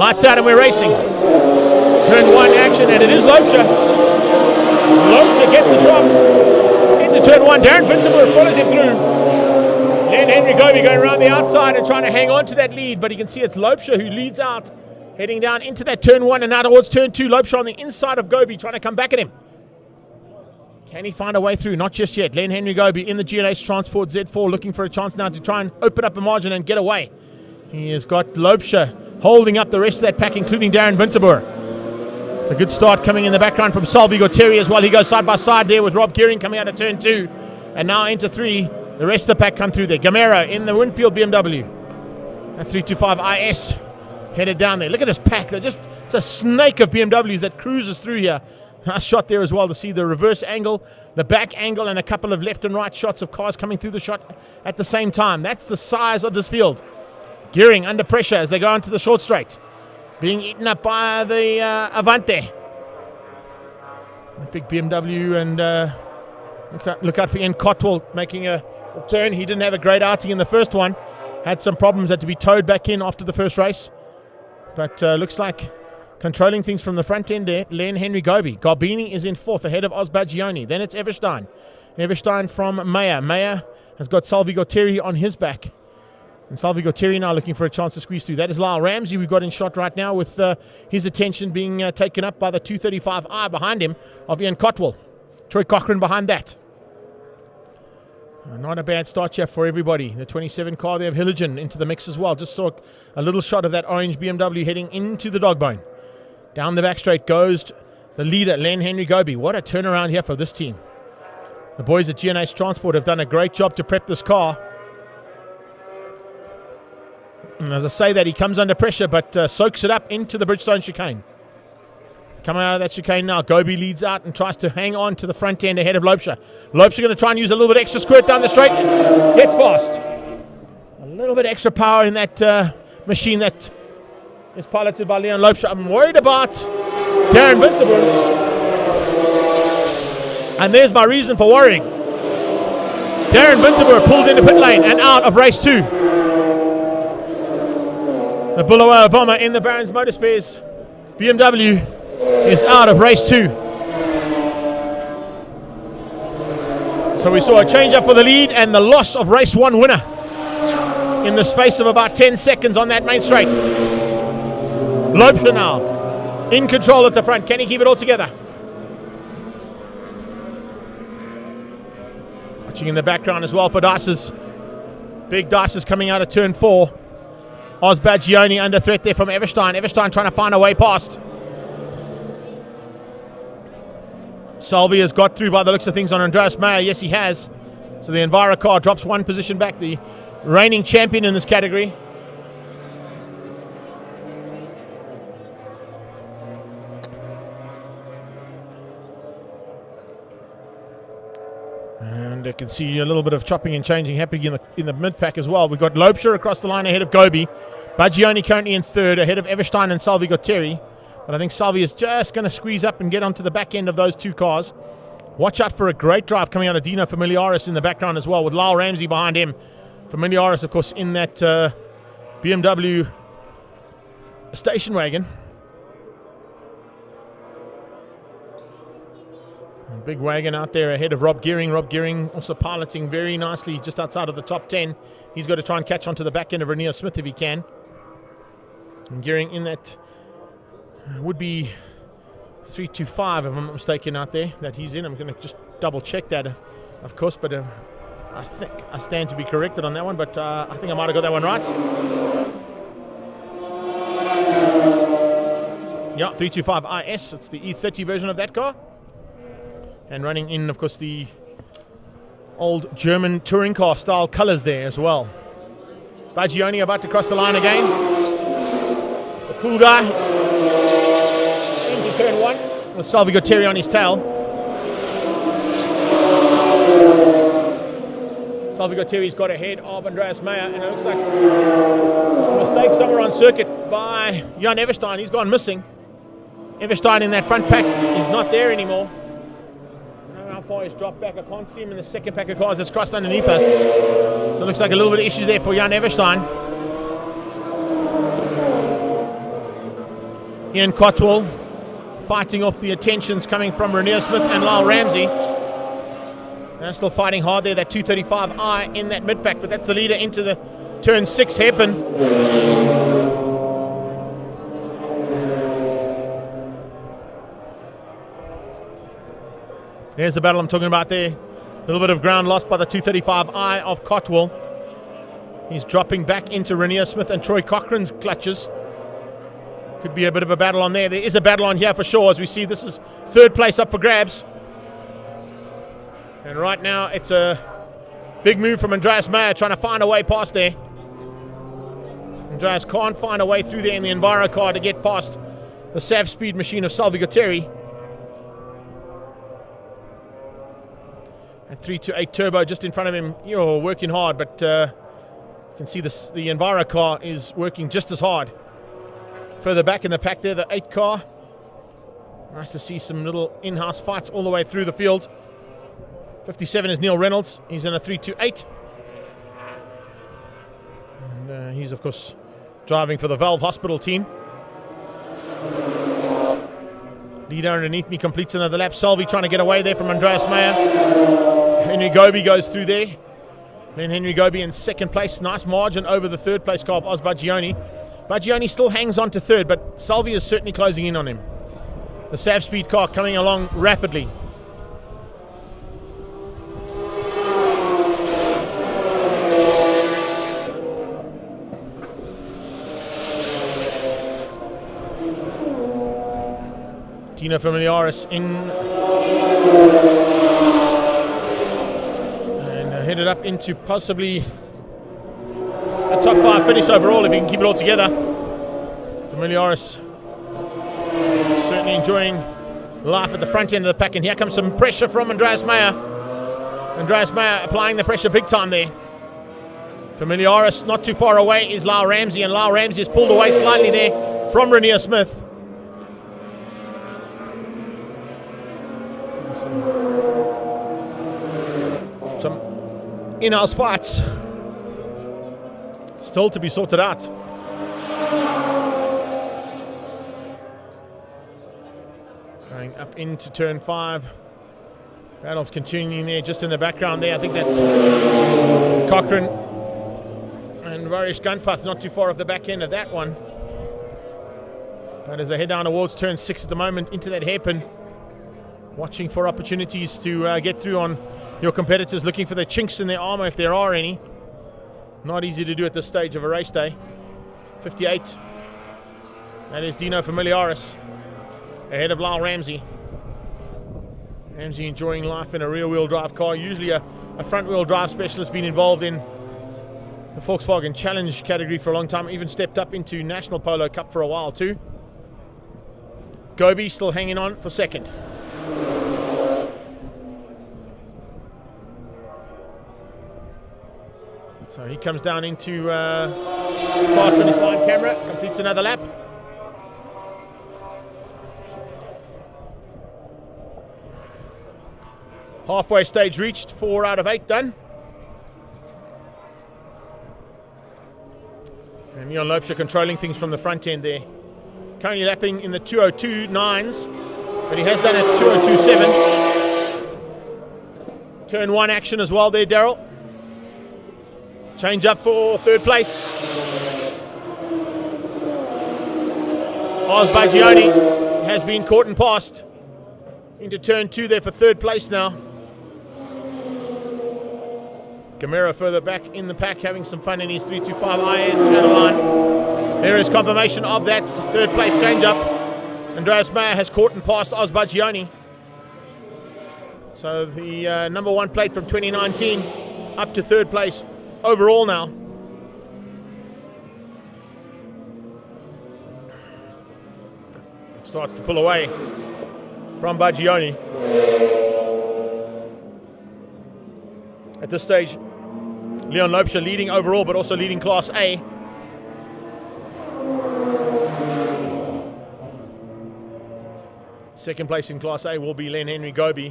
Lights out and we're racing. Turn 1 action, and it is Lopesha. Lopesha gets a drop into turn 1. Darren Vincent follows him through. Then Henry Goby going around the outside and trying to hang on to that lead, but you can see it's Lopesha who leads out, heading down into that turn 1 and now towards turn 2. Lopesha on the inside of Goby trying to come back at him. Can he find a way through? Not just yet. Len Henry Goby in the GNH Transport Z4 looking for a chance now to try and open up a margin and get away. He has got Lopesha holding up the rest of that pack, including Darren Winterboer. It's a good start coming in the background from Salvi Gualtieri as well. He goes side by side there with Rob Gearing coming out of turn 2. And now into 3. The rest of the pack come through there. Gamero in the Winfield BMW. And 325 IS headed down there. Look at this pack. It's a snake of BMWs that cruises through here. Nice shot there as well to see the reverse angle, the back angle, and a couple of left and right shots of cars coming through the shot at the same time. That's the size of this field. Gearing under pressure as they go onto the short straight. Being eaten up by the Avante. A big BMW, and look out for Ian Cotwell making a turn. He didn't have a great outing in the first one. Had some problems, had to be towed back in after the first race. But looks like controlling things from the front end there, Len Henry Goby. Garbini is in 4th ahead of Osbagioni. Then it's Everstein. Everstein from Meyer. Meyer has got Salvi Gualtieri on his back. And Salvi Gualtieri now looking for a chance to squeeze through. That is Lyle Ramsey we've got in shot right now, with his attention being taken up by the 235i behind him of Ian Cotwell. Troy Cochran behind that. Not a bad start here for everybody. The 27 car there of Hilligen into the mix as well. Just saw a little shot of that orange BMW heading into the Dogbone. Down the back straight goes the leader, Len Henry Goby. What a turnaround here for this team. The boys at GNH Transport have done a great job to prep this car. And as I say that, he comes under pressure, but soaks it up into the Bridgestone chicane. Coming out of that chicane now, Goby leads out and tries to hang on to the front end ahead of Lopesha. Lopesha going to try and use a little bit extra squirt down the straight. Gets past. A little bit extra power in that machine that is piloted by Leon Lopesha. I'm worried about Darren Winterboer. And there's my reason for worrying. Darren Winterboer pulled into pit lane and out of race 2. The Bulawayo Bomber in the Barron's Motorspares BMW is out of race 2. So we saw a change up for the lead and the loss of race 1 winner in the space of about 10 seconds on that main straight. Lopesha now in control at the front. Can he keep it all together? Watching in the background as well for Dices. Big Dices coming out of turn 4. Osbagioni under threat there from Everstein. Everstein trying to find a way past. Salvi has got through by the looks of things on Andreas Meyer. Yes, he has. So the Enviro car drops 1 position back. The reigning champion in this category. And I can see a little bit of chopping and changing happening in the mid-pack as well. We've got Lopesha across the line ahead of Goby. Bagioni currently in 3rd, ahead of Everstein and Salvi Gualtieri. But I think Salvi is just going to squeeze up and get onto the back end of those 2 cars. Watch out for a great drive coming out of Dino Familiaris in the background as well, with Lyle Ramsey behind him. Familiaris, of course, in that BMW station wagon. A big wagon out there ahead of Rob Gearing. Rob Gearing also piloting very nicely just outside of the top 10. He's got to try and catch onto the back end of Renier Smith if he can. And Gearing in that would be 325 if I'm not mistaken out there that he's in. I'm going to just double check that, of course, but I think I stand to be corrected on that one, but I think I might have got that one right. Yeah, 325 IS. It's the E30 version of that car. And running in, of course, the old German touring car style colors there as well. Bagioni about to cross the line again. The cool guy into turn 1 with Salvi Gualtieri on his tail. Salvi Gualtieri's got ahead of Andreas Meyer, and it looks like a mistake somewhere on circuit by Jan Everstein. He's gone missing. Everstein in that front pack is not there anymore. How far he's dropped back, I can't see him in the second pack of cars that's crossed underneath us. So it looks like a little bit of issues there for Jan Everstein. Ian Cotwell fighting off the attentions coming from Renier Smith and Lyle Ramsey. They're still fighting hard there, that 235i in that mid-pack, but that's the leader into the turn 6 hairpin. There's the battle I'm talking about there. A little bit of ground lost by the 235i of Cotwell. He's dropping back into Renier Smith and Troy Cochran's clutches. Could be a bit of a battle on there. There is a battle on here for sure, as we see this is third place up for grabs. And right now it's a big move from Andreas Meyer trying to find a way past there. Andreas can't find a way through there in the Enviro car to get past the Sav speed machine of Salvi Gutteri. At 328 turbo just in front of him, you're working hard, but you can see this, the Enviro car is working just as hard. Further back in the pack there, the 8 car. Nice to see some little in-house fights all the way through the field. 57 is Neil Reynolds. He's in a 328. And he's, of course, driving for the Valve Hospital team. Leader underneath me completes another lap. Salvi trying to get away there from Andreas Meyer. Henry Goby goes through there. Then Henry Goby in second place. Nice margin over the third place car of Oz Baggioni. Baggioni still hangs on to third, but Salvi is certainly closing in on him. The Sav speed car coming along rapidly. Dino Familiaris in and headed up into possibly a top 5 finish overall if he can keep it all together. Familiaris certainly enjoying life at the front end of the pack, and here comes some pressure from Andreas Meyer. Andreas Meyer applying the pressure big time there. Familiaris not too far away is Lyle Ramsey, and Lyle Ramsey has pulled away slightly there from Renier Smith. Some in-house fights still to be sorted out. Going up into turn 5. Battles continuing there just in the background there. I think that's Cochrane and Varish Gunpath not too far off the back end of that one. But as they head down towards turn 6 at the moment into that hairpin, watching for opportunities to get through on your competitors, looking for the chinks in their armor if there are any. Not easy to do at this stage of a race day. 58. That is Dino Familiaris ahead of Lyle Ramsey. Ramsey enjoying life in a rear-wheel drive car. Usually a front-wheel drive specialist, been involved in the Volkswagen Challenge category for a long time. Even stepped up into National Polo Cup for a while too. Goby still hanging on for second. So he comes down into start-finish line camera, completes another lap. Halfway stage reached, 4 out of 8 done. And Leon Lopesha controlling things from the front end there. Currently lapping in the 202.9s, but he has done a 202.7. Turn 1 action as well there, Daryl. Change up for third place. Oz Baggioni has been caught and passed into turn 2 there for third place now. Gamera further back in the pack, having some fun in his 325 IS shadow line. There is confirmation of that third place change up. Andreas Meyer has caught and passed Oz Baggioni. So the number 1 plate from 2019 up to third place overall now. Starts to pull away from Baggioni. At this stage, Leon Lopesha leading overall, but also leading Class A. Second place in Class A will be Len Henry Goby,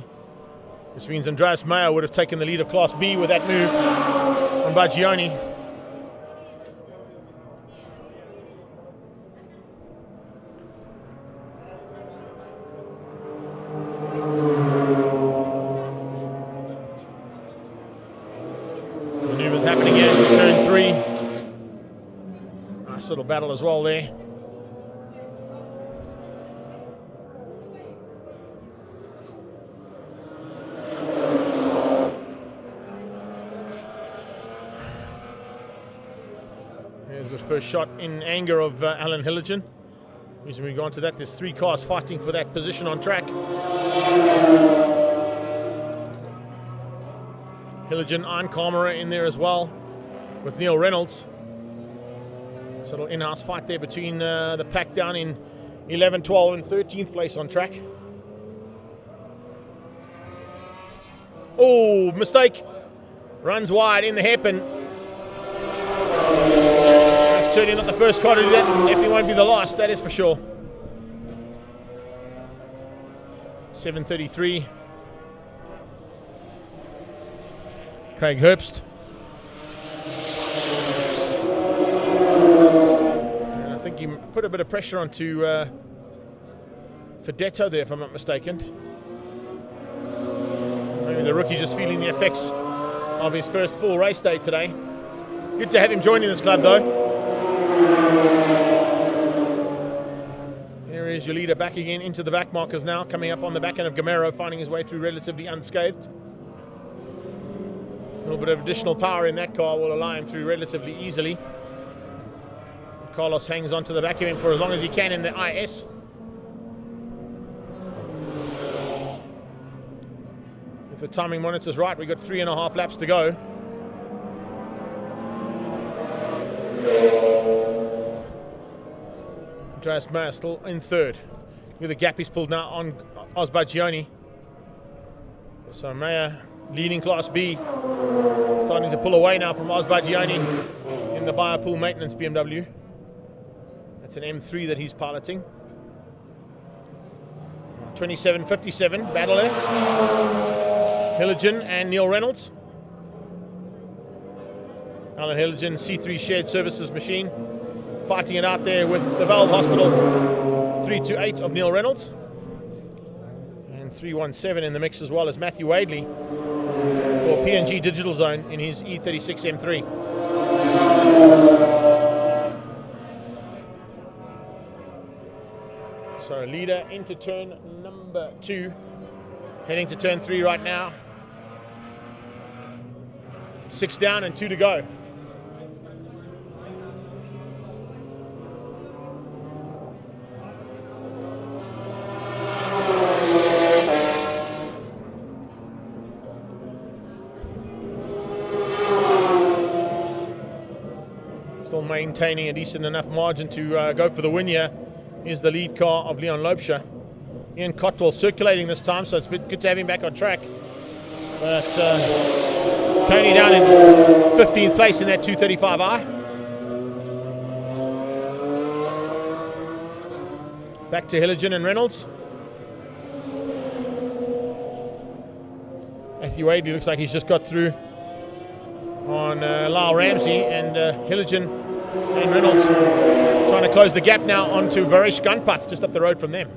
which means Andreas Meyer would have taken the lead of Class B with that move on Baggioni. battle as well there. There's the first shot in anger of Alan Hilligan. As we go on to that, there's 3 cars fighting for that position on track. Hilligan and Kamara in there as well, with Neil Reynolds. So little in-house fight there between the pack down in 11, 12 and 13th place on track. Oh, mistake. Runs wide in the hairpin. That's certainly not the first car to do that. Definitely won't be the last, that is for sure. 7:33. Craig Herbst. And I think he put a bit of pressure onto Fedetto there, if I'm not mistaken. Maybe the rookie just feeling the effects of his first full race day today. Good to have him joining this club though. Here is your leader back again into the back markers now, coming up on the back end of Gamero, finding his way through relatively unscathed. A little bit of additional power in that car will allow him through relatively easily. Carlos hangs on to the back of him for as long as he can in the IS. If the timing monitor's right, we've got 3.5 laps to go. Andreas Meyer still in third. With the gap he's pulled now on Osbagioni. So Meyer leading Class B. Starting to pull away now from Osbagioni in the Biopool Maintenance BMW. That's an M3 that he's piloting. 27.57, battle there. Hilligan and Neil Reynolds. Alan Hilligan, C3 Shared Services Machine, fighting it out there with the Valve Hospital 328 of Neil Reynolds. And 317 in the mix as well as Matthew Wadley for P&G Digital Zone in his E36 M3. So leader into turn number 2, heading to turn 3 right now. 6 down and 2 to go. Still maintaining a decent enough margin to go for the win here is the lead car of Leon Loubser. Ian Cotwell circulating this time, so it's good to have him back on track. But currently down in 15th place in that 235i. Back to Hilligan and Reynolds. Matthew Wadley looks like he's just got through on Lyle Ramsey, and Hilligan and Reynolds trying to close the gap now onto Varesh Gunpath just up the road from them.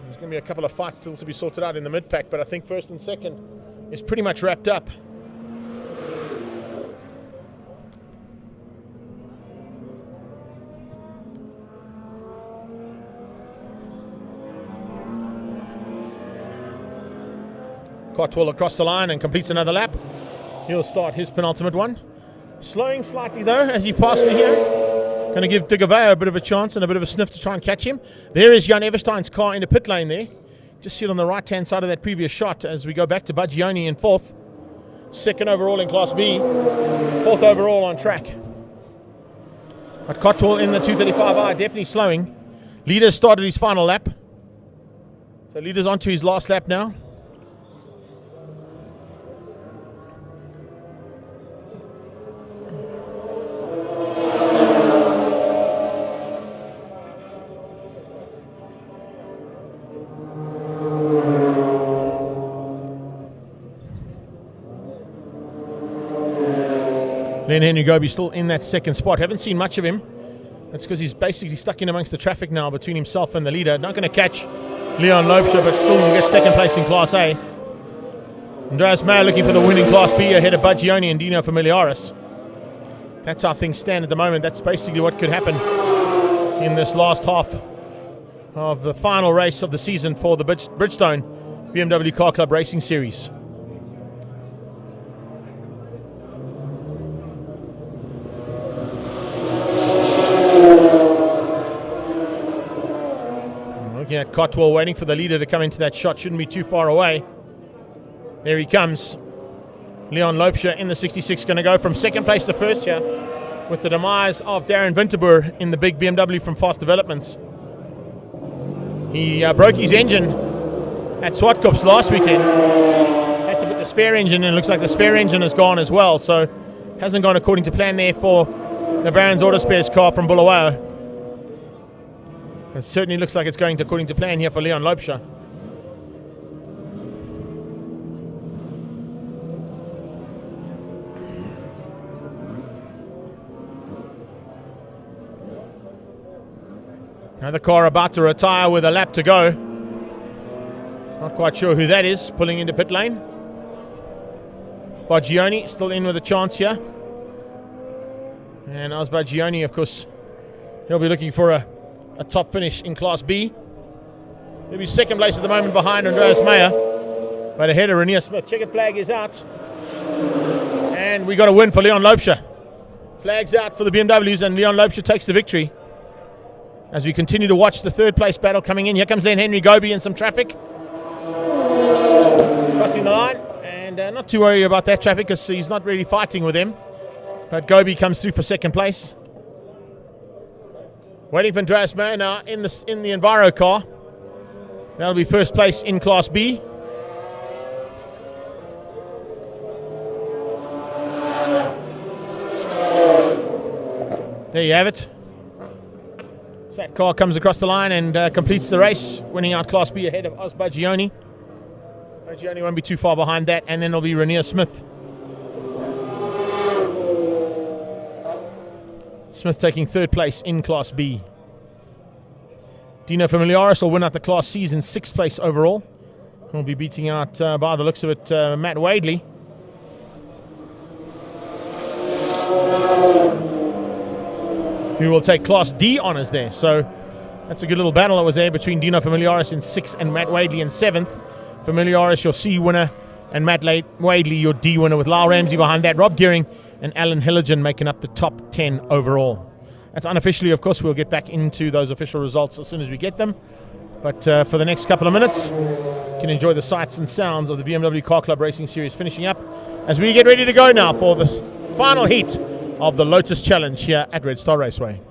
There's going to be a couple of fights still to be sorted out in the mid-pack, but I think first and second is pretty much wrapped up. Cotwell across the line and completes another lap. He'll start his penultimate one. Slowing slightly though as he passed me here. Going to give Digaveo a bit of a chance and a bit of a sniff to try and catch him. There is Jan Everstein's car in the pit lane there. Just see it on the right hand side of that previous shot as we go back to Bagioni in 4th. 2nd overall in Class B. 4th overall on track. But Cotwell in the 235i definitely slowing. Leader started his final lap. So Leader's onto his last lap now. Len Henry Goby still in that 2nd spot. Haven't seen much of him. That's because he's basically stuck in amongst the traffic now between himself and the leader. Not going to catch Leon Loubser, but still will get 2nd place in Class A. Andreas Mayer looking for the win in Class B ahead of Buggioni and Dino Familiaris. That's how things stand at the moment. That's basically what could happen in this last half of the final race of the season for the Bridgestone BMW Car Club Racing Series. Looking at Cotwell, waiting for the leader to come into that shot. Shouldn't be too far away. There he comes. Leon Loubser in the 66, going to go from second place to first here with the demise of Darren Winterboer in the big BMW from Fast Developments. He broke his engine at Swartkops last weekend. Had to put the spare engine in. Looks like the spare engine is gone as well, so hasn't gone according to plan there for the Barron's Auto Spares car from Bulawayo. It certainly looks like it's going according to plan here for Leon Loubser. Another car about to retire with a lap to go. Not quite sure who that is, pulling into pit lane. Buggioni still in with a chance here. And as Buggioni, of course, he'll be looking for a top finish in Class B. He'll be second place at the moment behind Andreas Mayer, but ahead of Renier Smith. Checkered flag is out. And we got a win for Leon Loubser. Flag's out for the BMWs, and Leon Loubser takes the victory. As we continue to watch the third place battle coming in. Here comes then Henry Goby in some traffic. Crossing the line, and not too worried about that traffic because he's not really fighting with him. But Goby comes through for second place. Waiting for Andreas Mayer now in the Enviro car. That'll be first place in Class B. There you have it. That car comes across the line and completes the race, winning out Class B ahead of Oz Buggioni. Buggioni won't be too far behind that, and then it'll be Renier Smith. Smith taking third place in Class B. Dino Familiaris will win out the Class C's in sixth place overall. He'll be beating out, by the looks of it, Matt Wadley. Who will take Class D honours there. So that's a good little battle that was there between Dino Familiaris in 6th and Matt Wadley in 7th. Familiaris, your C winner, and Matt Wadley, your D winner, with Lyle Ramsey behind that. Rob Gearing and Alan Hilligan making up the top 10 overall. That's unofficially, of course. We'll get back into those official results as soon as we get them. But for the next couple of minutes, you can enjoy the sights and sounds of the BMW Car Club Racing Series finishing up as we get ready to go now for the final heat of the Lotus Challenge here at Red Star Raceway.